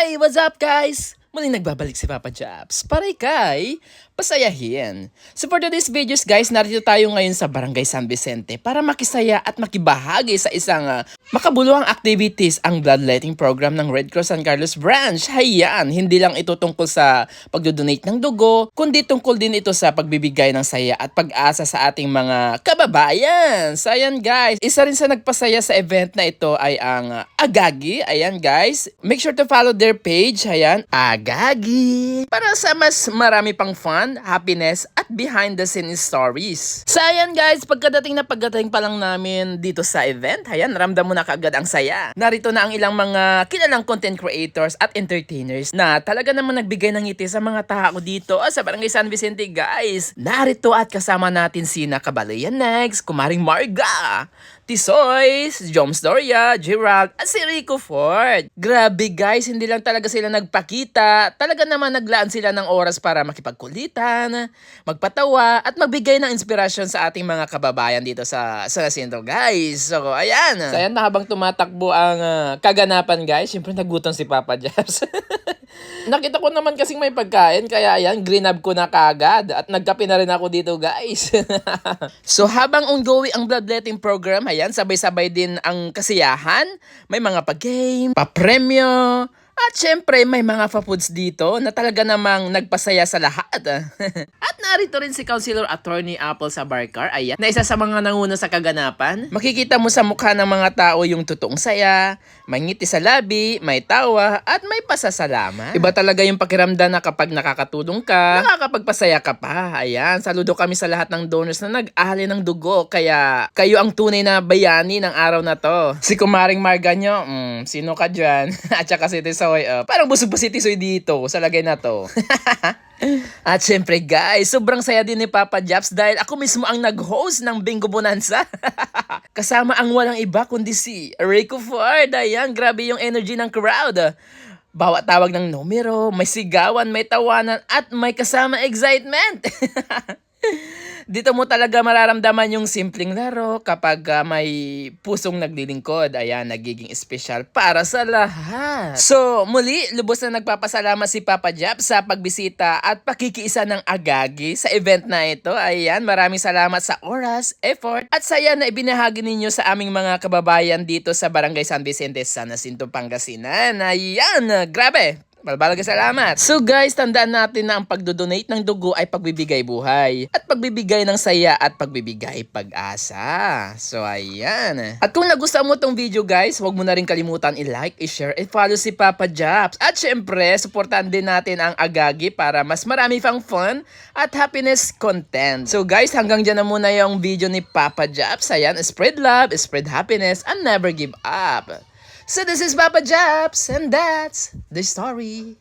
Hey, what's up guys? Muling nagbabalik si Papa Japs para kay pasayahin. So for today's videos guys, narito tayo ngayon sa Barangay San Vicente para makisaya at makibahagi sa isang makabuluhang activities ang bloodletting program ng Red Cross San Carlos Branch. Hayan, hindi lang ito tungkol sa pagdodonate ng dugo, kundi tungkol din ito sa pagbibigay ng saya at pag-asa sa ating mga kababayan. So ayan guys, isa rin sa nagpasaya sa event na ito ay ang Agagi. Ayan guys, make sure to follow their page. Ayan, Agagi. Para sa mas marami pang fun, happiness, at behind the scenes stories. So ayan guys, pagkadating pa lang namin dito sa event, ayan, ramdam mo na kaagad ang saya. Narito na ang ilang mga kilalang content creators at entertainers na talaga naman nagbigay ng ngiti sa mga tao dito sa Barangay San Vicente guys. Narito at kasama natin sina Kabalayan Next, Kumaring Marga, Tisoy, Joms Doria, Gerald, at si Rico Ford. Grabe guys, hindi lang talaga sila nagpakita. Talaga naman naglaan sila ng oras para makipagkulitan, magpatawa, at magbigay ng inspirasyon sa ating mga kababayan dito sa Jacinto guys. So ayan. So ayan na habang tumatakbo ang kaganapan guys, syempre nagutom si Papa Japs. Nakita ko naman kasing may pagkain, kaya ayan, grinab ko na kagad at nagkape na rin ako dito guys. So habang ongoing ang bloodletting program, ayan, sabay-sabay din ang kasiyahan. May mga pag-game, pa-premyo, at syempre may mga fa-foods dito na talaga namang nagpasaya sa lahat. At narito rin si Councilor Attorney Apple Sabarcar, ayan, na isa sa mga nanguna sa kaganapan. Makikita mo sa mukha ng mga tao yung totoong saya, may ngiti sa labi, may tawa, at may pasasalamat. Iba talaga yung pakiramdam na kapag nakakatulong ka, nakakapagpasaya ka pa. Ayan, saludo kami sa lahat ng donors na nag-ahali ng dugo, kaya kayo ang tunay na bayani ng araw na to. Si Kumaring Marga nyo, sino ka dyan? At saka si Tisoy, parang busog pa si Tisoy dito sa lagay na to. At syempre guys, sobrang saya din ni Papa Japs dahil ako mismo ang nag-host ng Bingo Bonanza. Kasama ang walang iba kundi si Rico Ford. Ayan, grabe yung energy ng crowd. Bawat tawag ng numero, may sigawan, may tawanan, at may kasama excitement. Dito mo talaga mararamdaman yung simpleng laro kapag may pusong naglilingkod. Ayan, nagiging espesyal para sa lahat. So, muli, lubos na nagpapasalamat si Papa Jap sa pagbisita at pakikiisa ng Agagi sa event na ito. Ayan, maraming salamat sa oras, effort, at saya na ibinahagi ninyo sa aming mga kababayan dito sa Barangay San Vicente, San Jacinto, Pangasinan. Ayan, grabe! Malaking salamat. So guys, tandaan natin na ang pagdodonate ng dugo ay pagbibigay buhay. At pagbibigay ng saya at pagbibigay pag-asa. So ayan. At kung nagustuhan mo tong video guys, huwag mo na rin kalimutan i-like, i-share, i-follow si Papa Japs. At syempre, supportan din natin ang Agagi para mas marami pang fun at happiness content. So guys, hanggang dyan na muna yung video ni Papa Japs. Ayan, spread love, spread happiness, and never give up. So this is Papa Japs, and that's the story.